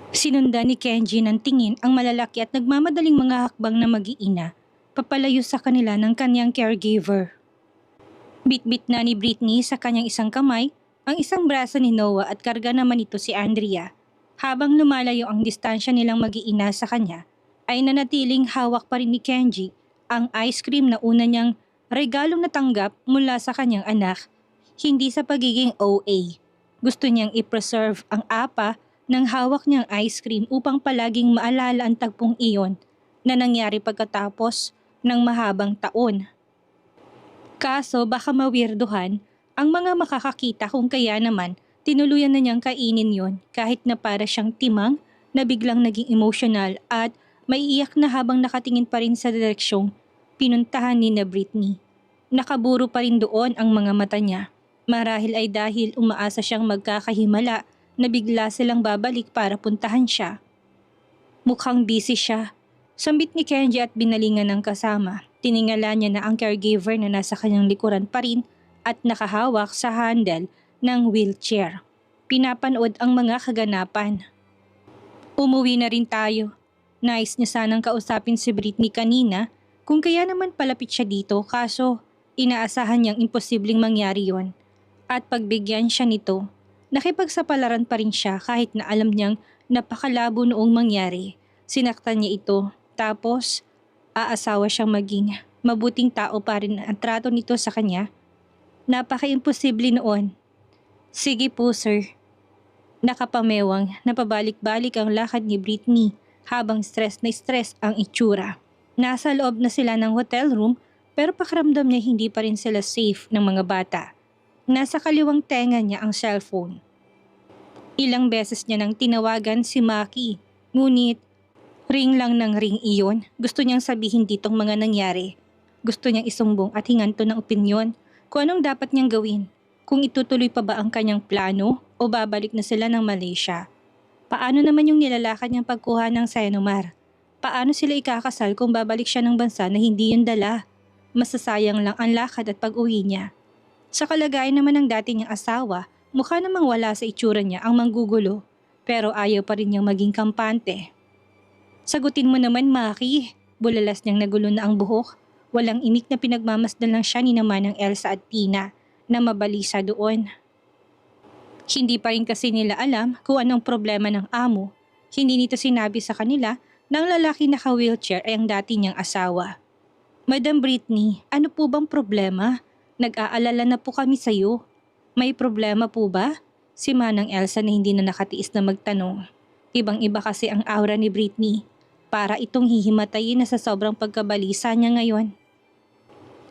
Sinundan ni Kenji ng tingin ang malalaki at nagmamadaling mga hakbang na mag-iina, papalayo sa kanila ng kanyang caregiver. Bit-bit na ni Britney sa kanyang isang kamay ang isang braso ni Noah at karga naman ito si Andrea. Habang lumalayo ang distansya nilang mag-iina sa kanya, ay nanatiling hawak pa rin ni Kenji ang ice cream na una niyang regalong natanggap mula sa kanyang anak. Hindi sa pagiging OA. Gusto niyang i-preserve ang apa ng hawak niyang ice cream upang palaging maalala ang tagpong iyon na nangyari pagkatapos ng mahabang taon. Kaso baka mawirduhan ang mga makakakita kung kaya naman tinuluyan na niyang kainin yon kahit na para siyang timang na biglang naging emotional at maiiyak na habang nakatingin pa rin sa direksyong pinuntahan ni na Britney. Nakaburo pa rin doon ang mga mata niya. Marahil ay dahil umaasa siyang magkakahimala na bigla silang babalik para puntahan siya. Mukhang busy siya. Sambit ni Kenji at binalingan ng kasama. Tiningala niya na ang caregiver na nasa kanyang likuran pa rin at nakahawak sa handle ng wheelchair. Pinapanood ang mga kaganapan. Umuwi na rin tayo. Nais niya sanang kausapin si Britney kanina kung kaya naman palapit siya dito kaso inaasahan niyang imposibleng mangyari yon. At pagbigyan siya nito, nakipagsapalaran pa rin siya kahit na alam niyang napakalabo noong mangyari. Sinaktan niya ito tapos aasawa siyang maging mabuting tao pa rin ang trato nito sa kanya. Napaka-imposible noon. Sige po sir. Nakapamewang napabalik-balik ang lakad ni Britney habang stress na stress ang itsura. Nasa loob na sila ng hotel room pero pakiramdam niya hindi pa rin sila safe ng mga bata. Nasa kaliwang tenga niya ang cellphone. Ilang beses niya nang tinawagan si Maki, ngunit ring lang ng ring iyon. Gusto niyang sabihin ditong mga nangyari. Gusto niyang isumbong at hinganto ng opinyon kung anong dapat niyang gawin. Kung itutuloy pa ba ang kanyang plano o babalik na sila ng Malaysia. Paano naman yung nilalakad niyang pagkuha ng Senomar? Paano sila ikakasal kung babalik siya ng bansa na hindi yun dala? Masasayang lang ang lakad at pag-uwi niya. Sa kalagayan naman ng dati niyang asawa, mukha namang wala sa itsura niya ang manggugulo. Pero ayaw pa rin niyang maging kampante. Sagutin mo naman Maki. Bulalas niyang nagulo na ang buhok. Walang imik na pinagmamasdan lang siya ni naman ng Elsa at Tina na mabalisa doon. Hindi pa rin kasi nila alam kung anong problema ng amo. Hindi nito sinabi sa kanila na ang lalaki naka-wheelchair ay ang dati niyang asawa. Madam Britney, ano po bang problema? Nag-aalala na po kami sa iyo. May problema po ba? Si Manang Elsa na hindi na nakatiis na magtanong. Ibang-iba kasi ang aura ni Britney. Para itong hihimatayin na sa sobrang pagkabalisa niya ngayon.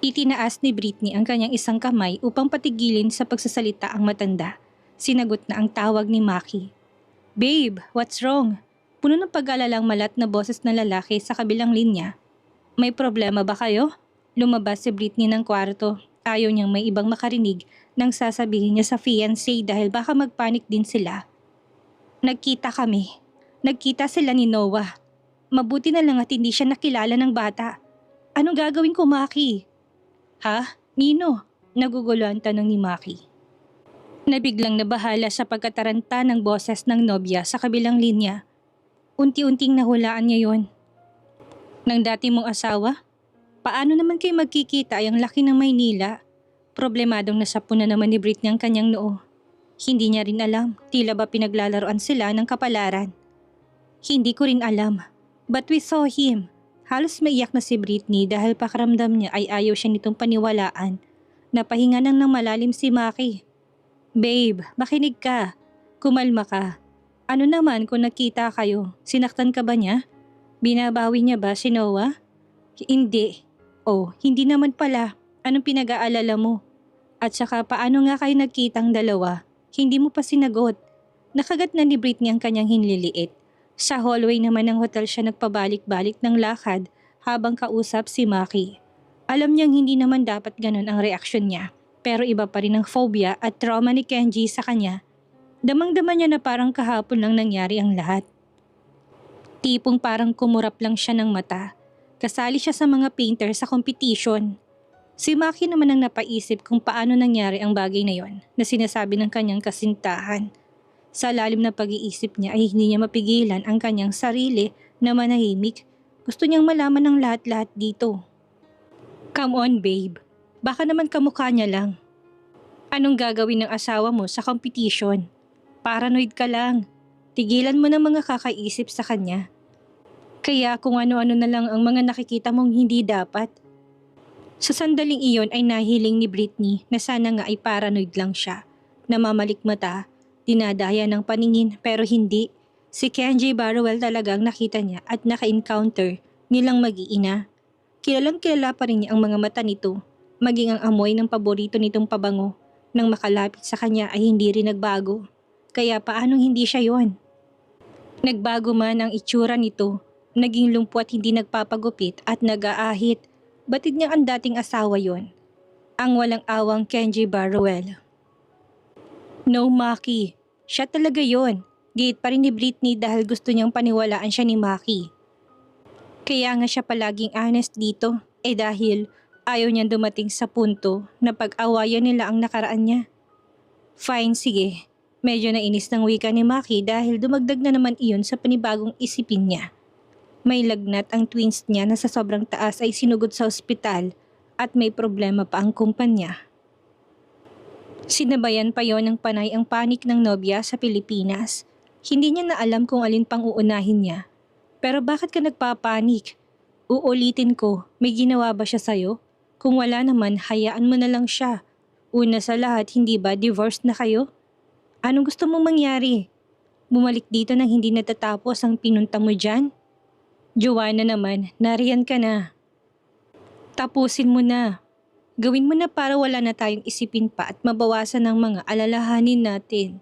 Itinaas ni Britney ang kanyang isang kamay upang patigilin sa pagsasalita ang matanda. Sinagot na ang tawag ni Maki. Babe, what's wrong? Puno ng pag-alalang malat na boses ng lalaki sa kabilang linya. May problema ba kayo? Lumabas si Britney ng kwarto. Ayaw niyang may ibang makarinig nang sasabihin niya sa fiancé dahil baka magpanik din sila. Nagkita kami. Nagkita sila ni Noah. Mabuti na lang at hindi siya nakilala ng bata. Anong gagawin ko, Maki? Ha? Nino? Nagugulo ang tanong ni Maki. Nabiglang nabahala sa pagkataranta ng boses ng nobya sa kabilang linya. Unti-unting nahulaan niya yon. Nang dati mong asawa? Paano naman kayo magkikita ay ang laki ng Maynila? Problemadong nasapo na naman ni Britney ang kanyang noo. Hindi niya rin alam, tila ba pinaglalaroan sila ng kapalaran. Hindi ko rin alam. But we saw him. Halos maiyak na si Britney dahil pakiramdam niya ay ayaw siya nitong paniwalaan. Napahinga nang malalim si Maki. Babe, makinig ka. Kumalma ka. Ano naman kung nakita kayo? Sinaktan ka ba niya? Binabawi niya ba si Noah? Hindi. Oh, hindi naman pala. Anong pinag-aalala mo? At saka paano nga kayo nagkitang dalawa? Hindi mo pa sinagot. Nakagat na ni Britney ang kanyang hinliliit. Sa hallway naman ng hotel siya nagpabalik-balik ng lakad habang kausap si Maki. Alam niyang hindi naman dapat ganun ang reaksyon niya. Pero iba pa rin ang phobia at trauma ni Kenji sa kanya. Damang-dama niya na parang kahapon lang nangyari ang lahat. Tipong parang kumurap lang siya ng mata. Kasali siya sa mga painter sa competition. Si Maki naman ang napaisip kung paano nangyari ang bagay na yon na sinasabi ng kanyang kasintahan. Sa lalim na pag-iisip niya ay hindi niya mapigilan ang kanyang sarili na manahimik. Gusto niyang malaman ng lahat-lahat dito. Come on babe, baka naman kamukha niya lang. Anong gagawin ng asawa mo sa competition? Paranoid ka lang. Tigilan mo ng mga kakaisip sa kanya. Kaya kung ano-ano na lang ang mga nakikita mong hindi dapat. Sa sandaling iyon ay nahiling ni Britney na sana nga ay paranoid lang siya. Namamalikmata, dinadaya ng paningin pero hindi. Si Kenji Barrowell talagang nakita niya at naka-encounter nilang mag-iina. Kilalang kilala pa rin niya ang mga mata nito, maging ang amoy ng paborito nitong pabango. Nang makalapit sa kanya ay hindi rin nagbago. Kaya paanong hindi siya yon? Nagbago man ang itsura nito, naging lumpo at hindi nagpapagupit at nag-aahit. Batid niya ang dating asawa yon, ang walang awang Kenji Barrowell. No Maki, siya talaga yon. Gate pa rin ni Britney dahil gusto niyang paniwalaan siya ni Maki. Kaya nga siya palaging honest dito, dahil ayaw niyang dumating sa punto na pag-awayan nila ang nakaraan niya. Fine, sige. Medyo nainis ng wika ni Maki dahil dumagdag na naman iyon sa panibagong isipin niya. May lagnat ang twins niya na sa sobrang taas ay sinugod sa ospital at may problema pa ang kumpanya. Sinabayan pa yon ng panay ang panik ng nobya sa Pilipinas. Hindi niya na alam kung alin pang uunahin niya. Pero bakit ka nagpapanik? Uulitin ko, may ginawa ba siya sa'yo? Kung wala naman, hayaan mo na lang siya. Una sa lahat, hindi ba divorced na kayo? Anong gusto mong mangyari? Bumalik dito nang hindi natatapos ang pinunta mo dyan? Joanna naman, nariyan ka na. Tapusin mo na. Gawin mo na para wala na tayong isipin pa at mabawasan ang mga alalahanin natin.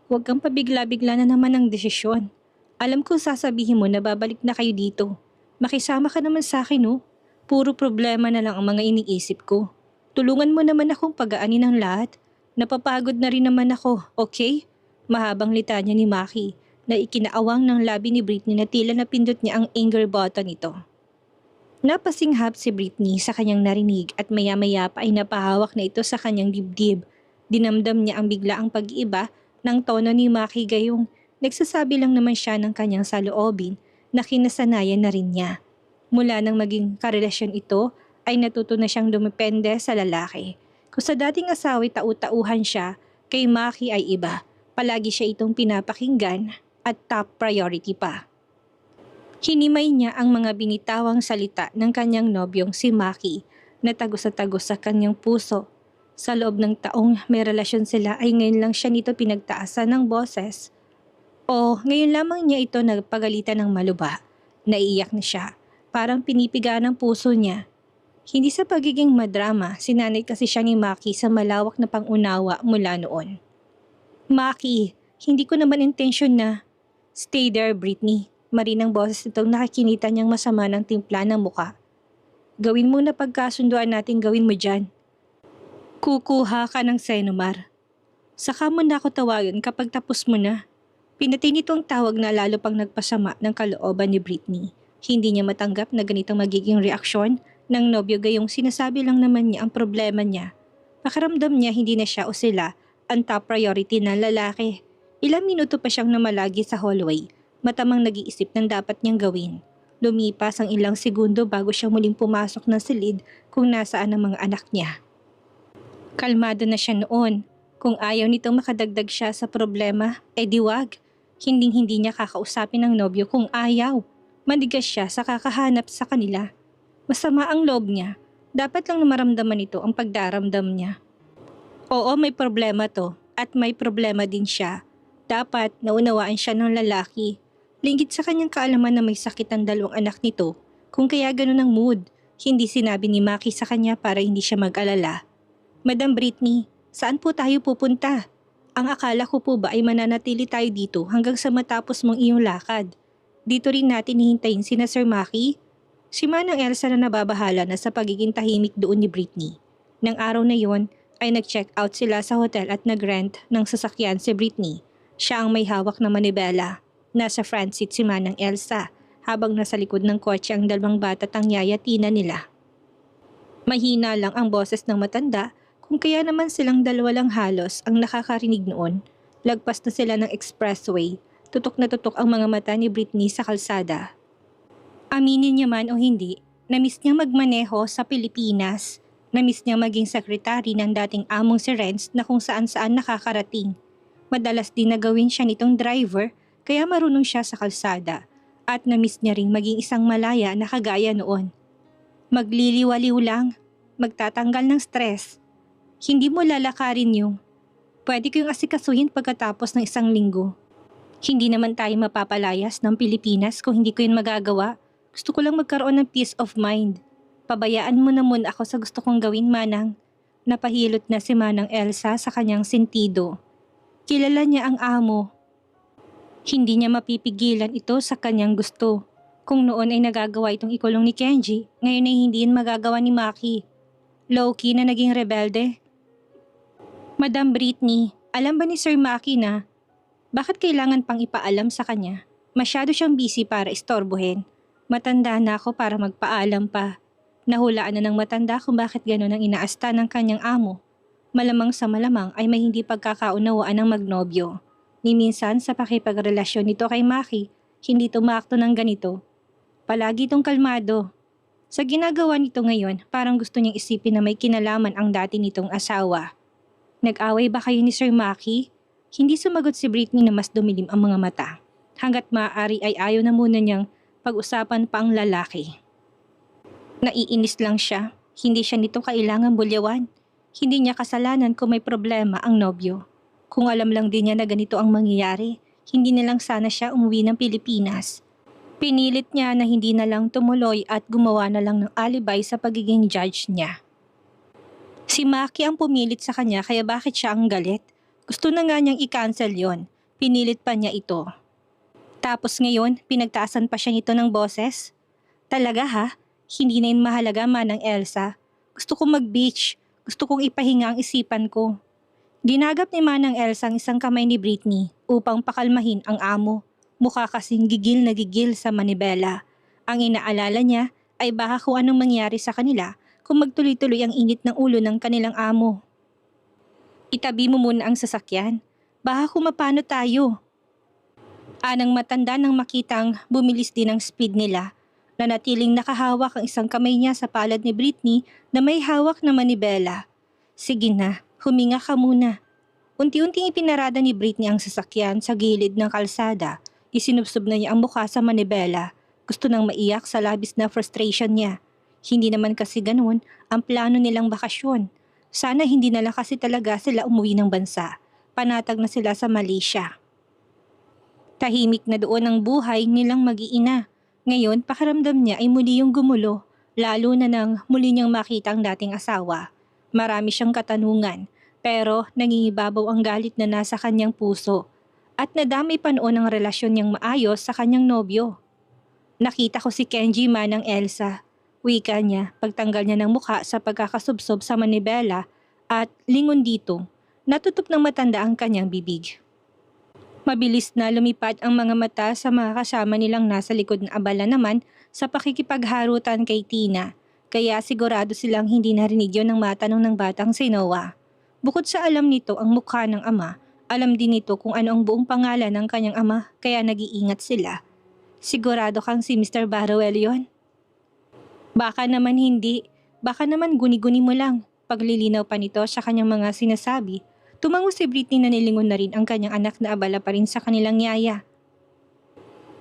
Huwag kang pabigla-bigla na naman ang desisyon. Alam kong sasabihin mo na babalik na kayo dito. Makisama ka naman sa akin, oh. Puro problema na lang ang mga iniisip ko. Tulungan mo naman akong pagaanin ang lahat. Napapagod na rin naman ako, okay? Mahabang litanya ni Maki na ikinaawang ng labi ni Britney na tila napindot niya ang anger button nito. Napasinghap si Britney sa kanyang narinig at maya-maya pa ay napahawak na ito sa kanyang dibdib. Dinamdam niya ang biglaang pag-iiba ng tono ni Maki gayong nagsasabi lang naman siya ng kanyang saloobin na kinasanayan na rin niya. Mula nang maging karelasyon ito ay natuto na siyang dumepende sa lalaki. Kung sa dating asawa'y tau-tauhan siya, kay Maki ay iba. Palagi siya itong pinapakinggan at top priority pa. Hinimay niya ang mga binitawang salita ng kanyang nobyong si Maki na tagos sa tagos sa kanyang puso. Sa loob ng taong may relasyon sila ay ngayon lang siya nito pinagtaasan ng boses. O ngayon lamang niya ito nagpagalitan ng maluba. Naiiyak na siya, parang pinipiga ng puso niya. Hindi sa pagiging madrama, sinanay kasi siya ni Maki sa malawak na pangunawa mula noon. Maki, hindi ko naman intensyon na. Stay there, Britney. Marinang boses itong nakakinita niyang masama ng timpla ng muka. Gawin mo na pagkasunduan natin gawin mo dyan. Kukuha ka ng Senomar. Saka mo na ako tawagan kapag tapos mo na. Pinati nitong tawag na lalo pang nagpasama ng kalooban ni Britney. Hindi niya matanggap na ganitong magiging reaksyon ng nobyo gayong sinasabi lang naman niya ang problema niya. Pakiramdam niya hindi na siya o sila ang top priority na lalaki. Ilang minuto pa siyang namalagi sa hallway. Matamang nag-iisip ng dapat niyang gawin. Lumipas ang ilang segundo bago siya muling pumasok ng silid kung nasaan ang mga anak niya. Kalmado na siya noon. Kung ayaw nitong makadagdag siya sa problema, diwag. Hinding-hindi niya kakausapin ng nobyo kung ayaw. Manigas siya sa kakahanap sa kanila. Masama ang loob niya. Dapat lang maramdaman ito ang pagdaramdam niya. Oo, may problema to. At may problema din siya. Dapat naunawaan siya ng lalaki. Linggit sa kanyang kaalaman na may sakit ang dalawang anak nito. Kung kaya ganun ang mood, hindi sinabi ni Maki sa kanya para hindi siya mag-alala. Madam Britney, saan po tayo pupunta? Ang akala ko po ba ay mananatili tayo dito hanggang sa matapos mong iyong lakad? Dito rin natin hihintayin sina Sir Maki? Si Manang Elsa na nababahala na sa pagiging tahimik doon ni Britney. Nang araw na yon ay nag-check out sila sa hotel at nag-rent ng sasakyan si Britney. Siya ang may hawak na manibela. Nasa front seat si Manang Elsa habang nasa likod ng kotse ang dalawang bata at ang yayatina nila. Mahina lang ang boses ng matanda kung kaya naman silang dalawa lang halos ang nakakarinig noon. Lagpas na sila ng expressway. Tutok na tutok ang mga mata ni Britney sa kalsada. Aminin niya man o hindi, namiss niyang magmaneho sa Pilipinas. Namiss niyang maging sekretary ng dating among si Renz na kung saan-saan nakakarating. Madalas din na gawin siya nitong driver kaya marunong siya sa kalsada. At namiss niya ring maging isang malaya na kagaya noon. Magliliwaliw lang, magtatanggal ng stress. Hindi mo lalakarin yung, pwede ko yung asikasuhin pagkatapos ng isang linggo. Hindi naman tayo mapapalayas ng Pilipinas kung hindi ko yun magagawa. Gusto ko lang magkaroon ng peace of mind. Pabayaan mo na muna ako sa gusto kong gawin, Manang. Napahilot na si Manang Elsa sa kanyang sentido. Kilala niya ang amo. Hindi niya mapipigilan ito sa kanyang gusto. Kung noon ay nagagawa itong ikulong ni Kenji, ngayon ay hindi yun magagawa ni Maki. Low-key na naging rebelde. Madam Britney, alam ba ni Sir Maki na bakit kailangan pang ipaalam sa kanya? Masyado siyang busy para istorbohin. Matanda na ako para magpaalam pa. Nahulaan na ng matanda kung bakit gano'n ang inaasta ng kanyang amo. Malamang sa malamang ay may hindi pagkakaunawaan ng magnobyo. Ni minsan sa pakipagrelasyon nito kay Maki, hindi tumakto ng ganito. Palagi itong kalmado. Sa ginagawa nito ngayon, parang gusto niyang isipin na may kinalaman ang dati nitong asawa. Nag-away ba kayo ni Sir Maki? Hindi sumagot si Britney na mas dumilim ang mga mata. Hanggat maaari ay ayaw na muna niyang pag-usapan pa ang lalaki. Naiinis lang siya. Hindi siya nito kailangang bulyawan. Hindi niya kasalanan kung may problema ang nobyo. Kung alam lang din niya na ganito ang mangyayari, hindi na lang sana siya umuwi ng Pilipinas. Pinilit niya na hindi na lang tumuloy at gumawa na lang ng alibay sa pagiging judge niya. Si Maki ang pumilit sa kanya kaya bakit siya ang galit? Gusto na nga niyang i-cancel yon. Pinilit pa niya ito. Tapos ngayon, pinagtaasan pa siya nito ng boses? Talaga ha? Hindi na yun mahalaga, Manang Elsa. Gusto kong mag-beach. Gusto kong ipahinga ang isipan ko. Ginagap ni Manang Elsa ang isang kamay ni Britney upang pakalmahin ang amo. Mukha kasing gigil na gigil sa manibela. Ang inaalala niya ay baka kung anong mangyari sa kanila kung magtuloy-tuloy ang init ng ulo ng kanilang amo. Itabi mo muna ang sasakyan. Baka kung mapano tayo. Anang matanda nang makitang bumilis din ang speed nila. Nanatiling nakahawak ang isang kamay niya sa palad ni Britney na may hawak na manibela. Sige na, huminga ka muna. Unti-unting ipinarada ni Britney ang sasakyan sa gilid ng kalsada. Isinubsob na niya ang mukha sa manibela. Gusto nang maiyak sa labis na frustration niya. Hindi naman kasi ganun ang plano nilang bakasyon. Sana hindi na lang kasi talaga sila umuwi ng bansa. Panatag na sila sa Malaysia. Tahimik na doon ang buhay nilang mag-iina. Ngayon, pakiramdam niya ay muli yung gumulo, lalo na nang muli niyang makita ang dating asawa. Marami siyang katanungan, pero nangingibabaw ang galit na nasa kanyang puso. At nadamay pa noon ang relasyon niyang maayos sa kanyang nobyo. Nakita ko si Kenji, Manang Elsa. Wika niya, pagtanggal niya ng mukha sa pagkakasubsob sa manibela at lingon dito, natutup ng matanda ang kanyang bibig. Mabilis na lumipad ang mga mata sa mga kasama nilang nasa likod na abala naman sa pakikipagharutan kay Tina, kaya sigurado silang hindi narinig yon ng matanong ng batang si Noah. Bukod sa alam nito ang mukha ng ama, alam din nito kung ano ang buong pangalan ng kanyang ama kaya nag-iingat sila. Sigurado kang si Mr. Barrowell yon? Baka naman hindi. Baka naman guni-guni mo lang. Paglilinaw pa nito sa kanyang mga sinasabi, tumango si Britney na nilingon na rin ang kanyang anak na abala pa rin sa kanilang yaya.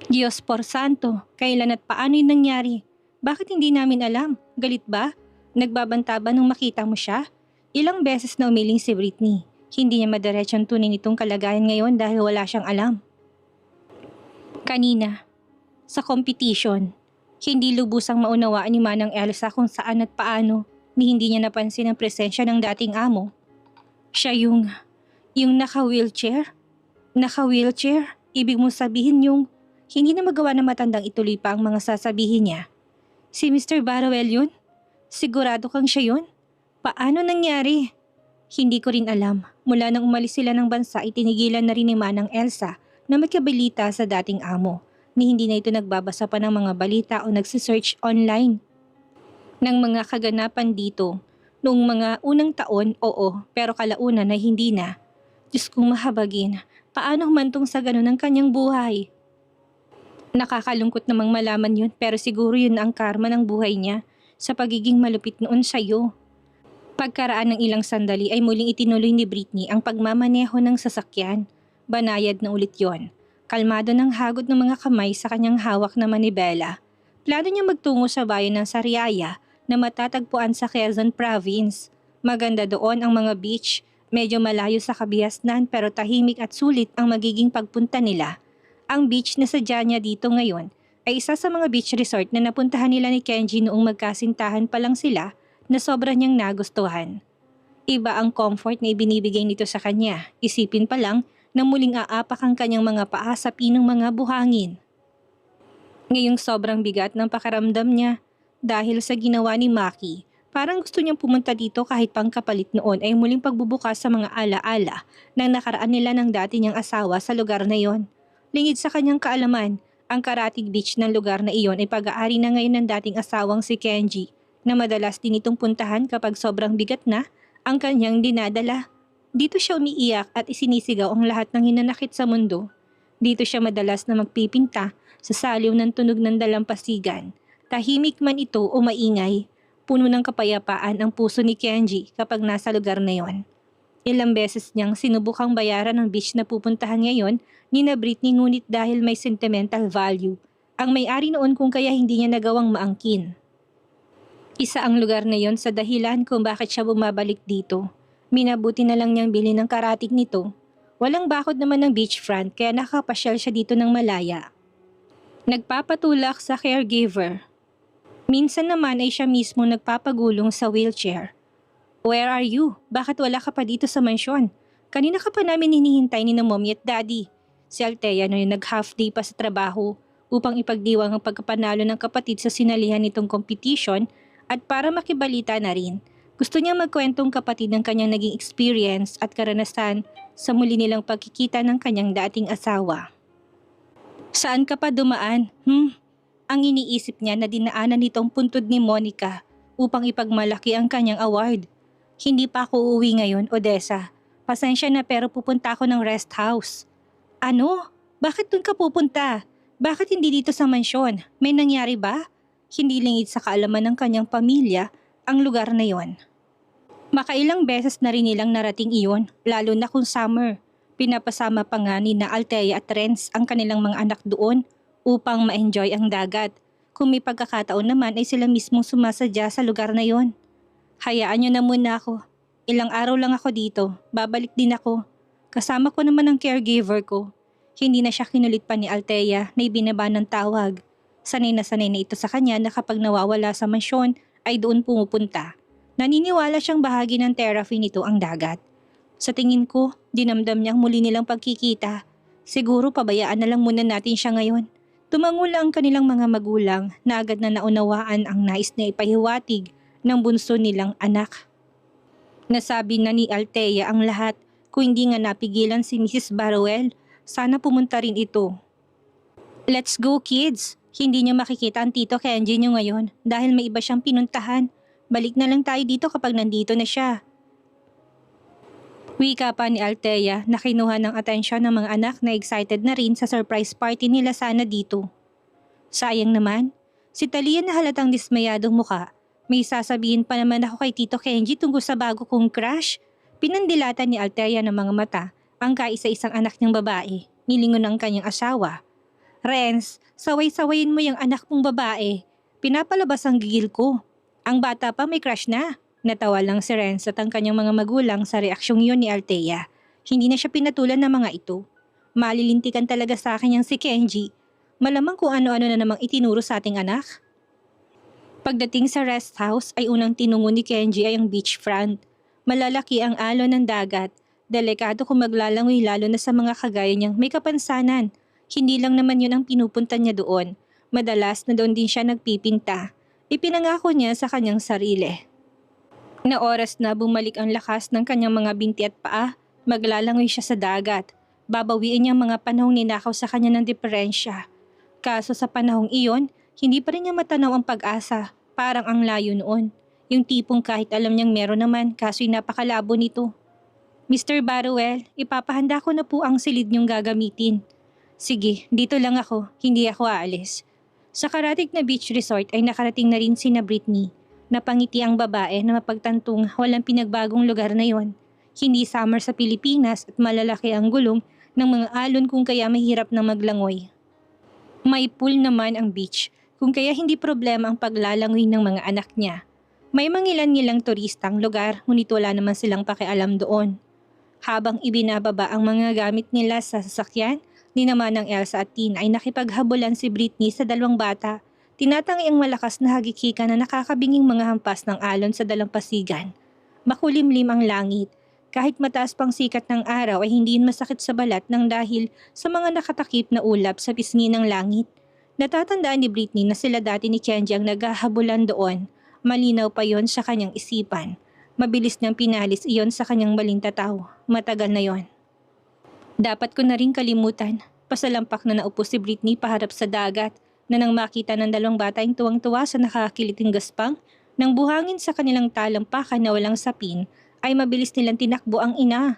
Diyos por santo, kailan at paano yun nangyari? Bakit hindi namin alam? Galit ba? Nagbabanta ba nung makita mo siya? Ilang beses na umiling si Britney. Hindi niya madiretsyong tunin itong kalagayan ngayon dahil wala siyang alam. Kanina, sa competition, hindi lubusang maunawaan ni Manang Elsa kung saan at paano ni hindi niya napansin ang presensya ng dating amo. Siya yung naka-wheelchair? Naka-wheelchair? Ibig mo sabihin yung hindi na magawa na matandang ituloy pa ang mga sasabihin niya. Si Mr. Barrowell yun? Sigurado kang siya yun? Paano nangyari? Hindi ko rin alam. Mula nang umalis sila ng bansa, itinigilan na rin ni Manang Elsa na magkabalita sa dating amo. Ni hindi na ito nagbabasa pa ng mga balita o nagsisearch online ng mga kaganapan dito. Noong mga unang taon, oo, pero kalaunan na hindi na. Diyos kong mahabagin, paano humantong sa ganun ang kanyang buhay? Nakakalungkot namang malaman yun pero siguro yun ang karma ng buhay niya sa pagiging malupit noon sa'yo. Pagkaraan ng ilang sandali ay muling itinuloy ni Britney ang pagmamaneho ng sasakyan. Banayad na ulit yon. Kalmado ng hagod ng mga kamay sa kanyang hawak na manibela. Plano niya magtungo sa bayan ng Sariaya na matatagpuan sa Quezon Province. Maganda doon ang mga beach, medyo malayo sa kabihasnan pero tahimik at sulit ang magiging pagpunta nila. Ang beach na sadya niya dito ngayon ay isa sa mga beach resort na napuntahan nila ni Kenji noong magkasintahan pa lang sila na sobra niyang nagustuhan. Iba ang comfort na ibinibigay nito sa kanya. Isipin pa lang na muling aapak ang kanyang mga paa sa pinong mga buhangin. Ngayong sobrang bigat ng pakaramdam niya dahil sa ginawa ni Maki. Parang gusto niyang pumunta dito kahit pang kapalit noon ay muling pagbubukas sa mga alaala ng nakaraan nila ng dati niyang asawa sa lugar na yon. Lingid sa kanyang kaalaman, ang Karatig Beach ng lugar na iyon ay pag-aari na ngayon ng dating asawang si Kenji na madalas din itong puntahan kapag sobrang bigat na ang kanyang dinadala. Dito siya umiiyak at isinisigaw ang lahat ng hinanakit sa mundo. Dito siya madalas na magpipinta sa saliw ng tunog ng dalampasigan. Tahimik man ito o maingay, puno ng kapayapaan ang puso ni Kenji kapag nasa lugar na yon. Ilang beses niyang sinubukang bayaran ang beach na pupuntahan ngayon ni na Britney ngunit dahil may sentimental value, ang may-ari noon kung kaya hindi niya nagawang maangkin. Isa ang lugar na yon sa dahilan kung bakit siya bumabalik dito. Minabuti na lang niyang bilhin ng karatig nito. Walang bakod naman ng beachfront kaya nakapasyal siya dito ng malaya. Nagpapatulak sa caregiver. Minsan naman ay siya mismo nagpapagulong sa wheelchair. Where are you? Bakit wala ka pa dito sa mansyon? Kanina ka pa namin hinihintay ni na mommy at daddy. Si Althea na yung nag-half day pa sa trabaho upang ipagdiwang ang pagkapanalo ng kapatid sa sinalihan nitong competition at para makibalita na rin. Gusto niya magkwentong kapatid ng kanyang naging experience at karanasan sa muli nilang pagkikita ng kanyang dating asawa. Saan ka pa dumaan? Ang iniisip niya na dinaanan nitong puntod ni Monica upang ipagmalaki ang kanyang award. Hindi pa ako uuwi ngayon, Odessa. Pasensya na pero pupunta ako ng rest house. Ano? Bakit dun ka pupunta? Bakit hindi dito sa mansyon? May nangyari ba? Hindi lingid sa kaalaman ng kanyang pamilya ang lugar na yon. Makailang beses na rin nilang narating iyon, lalo na kung summer. Pinapasama pa nga ni na Althea at Renz ang kanilang mga anak doon upang ma-enjoy ang dagat. Kung may pagkakataon naman ay sila mismong sumasadya sa lugar na yon. Hayaan niyo na muna ako. Ilang araw lang ako dito, babalik din ako. Kasama ko naman ang caregiver ko. Hindi na siya kinulit pa ni Althea na ibinaba ng tawag. Sanay na ito sa kanya na kapag nawawala sa mansyon ay doon pumupunta. Naniniwala siyang bahagi ng therapy nito ang dagat. Sa tingin ko, dinamdam niyang muli nilang pagkikita. Siguro pabayaan na lang muna natin siya ngayon. Tumango lang ang kanilang mga magulang na agad na naunawaan ang nais na ipahiwatig ng bunso nilang anak. Nasabi na ni Althea ang lahat. Kung hindi nga napigilan si Mrs. Barroel, sana pumunta rin ito. Let's go kids! Hindi niyo makikita ang tito Kenji niyo ngayon dahil may iba siyang pinuntahan. Balik na lang tayo dito kapag nandito na siya. Wika pa ni Althea na kinuha ng atensyon ng mga anak na excited na rin sa surprise party nila sana dito. Sayang naman, si Talia na halatang dismayadong muka. May sasabihin pa naman ako kay Tito Kenji tungkol sa bago kong crush. Pinandilatan ni Althea ng mga mata ang kaisa-isang anak niyang babae. Nilingon ng kanyang asawa. Renz, saway-sawayin mo yung anak mong babae. Pinapalabas ang gigil ko. Ang bata pa may crush na. Natawa lang si Renz at ang kanyang mga magulang sa reaksyong yun ni Althea. Hindi na siya pinatulan ng mga ito. Malilintikan talaga sa akin yung si Kenji. Malamang kung ano-ano na namang itinuro sa ating anak. Pagdating sa rest house ay unang tinungo ni Kenji ay ang beachfront. Malalaki ang alon ng dagat. Delikado kung maglalangoy lalo na sa mga kagaya niyang may kapansanan. Hindi lang naman yun ang pinupunta niya doon. Madalas na doon din siya nagpipinta. Ipinangako niya sa kanyang sarili. Na oras na bumalik ang lakas ng kanyang mga binti at paa, maglalangoy siya sa dagat. Babawiin niya ang mga panahong ninakaw sa kanya ng diferensya. Kaso sa panahong iyon, hindi pa rin niya matanaw ang pag-asa. Parang ang layo noon. Yung tipong kahit alam niyang meron naman kaso'y napakalabo nito. Mr. Barwell, ipapahanda ko na po ang silid niyong gagamitin. Sige, dito lang ako, hindi ako aalis. Sa karatig na beach resort ay nakarating na rin sina Britney. Napangiti ang babae na mapagtantong walang pinagbagong lugar na yon. Hindi summer sa Pilipinas at malalaki ang gulong ng mga alon kung kaya mahirap na maglangoy. May pool naman ang beach kung kaya hindi problema ang paglalangoy ng mga anak niya. May mangilan-ngilang turistang lugar ngunit wala naman silang pakialam doon. Habang ibinababa ang mga gamit nila sa sasakyan, ni naman ng Elsa at Tina ay nakipaghabulan si Britney sa dalawang bata. Tinatangi ang malakas na hagikika na nakakabinging mga hampas ng alon sa dalampasigan. Makulimlim ang langit. Kahit mataas pang sikat ng araw ay hindi masakit sa balat ng dahil sa mga nakatakip na ulap sa pisngi ng langit. Natatandaan ni Britney na sila dati ni Kenji ang naghahabulan doon. Malinaw pa yon sa kanyang isipan. Mabilis niyang pinalis iyon sa kanyang balintataw. Matagal na yon. Dapat ko na rin kalimutan. Pasalampak na naupo si Britney paharap sa dagat na nang makita ng dalawang bata ay tuwang-tuwa sa nakakakiliting gaspang nang buhangin sa kanilang talampakan na walang sapin ay mabilis nilang tinakbo ang ina.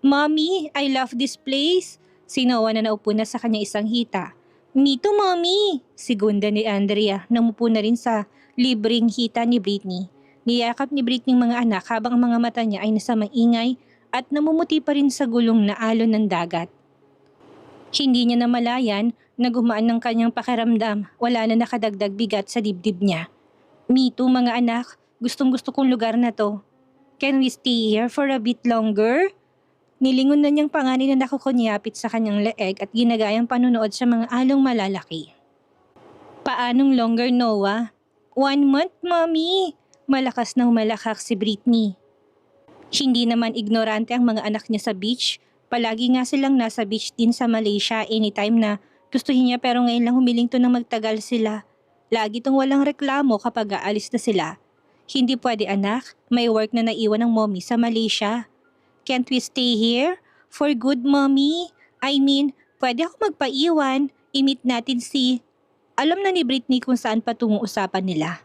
Mommy, I love this place. Si Noah na naupo na sa kanyang isang hita. Me too, Mommy. Segunda ni Andrea na umupo na rin sa libreng hita ni Britney. Niyakap ni Britney ang mga anak habang ang mga mata niya ay nasa maingay at namumuti pa rin sa gulong na alon ng dagat. Hindi niya namalayan na gumaan ng kanyang pakiramdam, wala na nakadagdag bigat sa dibdib niya. Me too mga anak, gustong-gusto kong lugar na to. Can we stay here for a bit longer? Nilingon na niyang panganay na nakukunyapit sa kanyang leeg at ginagayang panunood sa mga along malalaki. Paanong longer, Noah? 1 month, Mommy! Malakas na humalakak si Britney. Hindi naman ignorante ang mga anak niya sa beach. Palagi nga silang nasa beach din sa Malaysia anytime na gustuhin niya pero ngayon lang humiling to nang magtagal sila. Lagi tong walang reklamo kapag aalis na sila. Hindi pwede anak, may work na naiwan ng mommy sa Malaysia. Can't we stay here? For good, Mommy? I mean, pwede ako magpaiwan. I-meet natin si... Alam na ni Britney kung saan patungong usapan nila.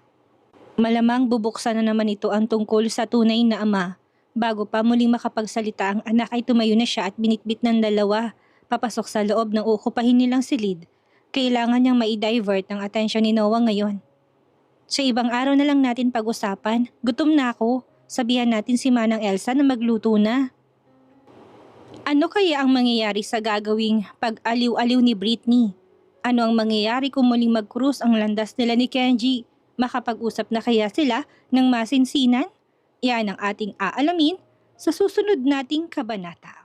Malamang bubuksan na naman ito ang tungkol sa tunay na ama. Bago pa muling makapagsalita ang anak ay tumayo na siya at binitbit ng dalawa. Papasok sa loob ng uukupahin nilang silid. Kailangan niyang mai-divert ang atensyon ni Noah ngayon. Sa ibang araw na lang natin pag-usapan. Gutom na ako. Sabihan natin si Manang Elsa na magluto na. Ano kaya ang mangyayari sa gagawing pag-aliw-aliw ni Britney? Ano ang mangyayari kung muling mag-cruise ang landas nila ni Kenji? Makapag-usap na kaya sila ng masinsinan? Yan ang ating aalamin sa susunod nating kabanata.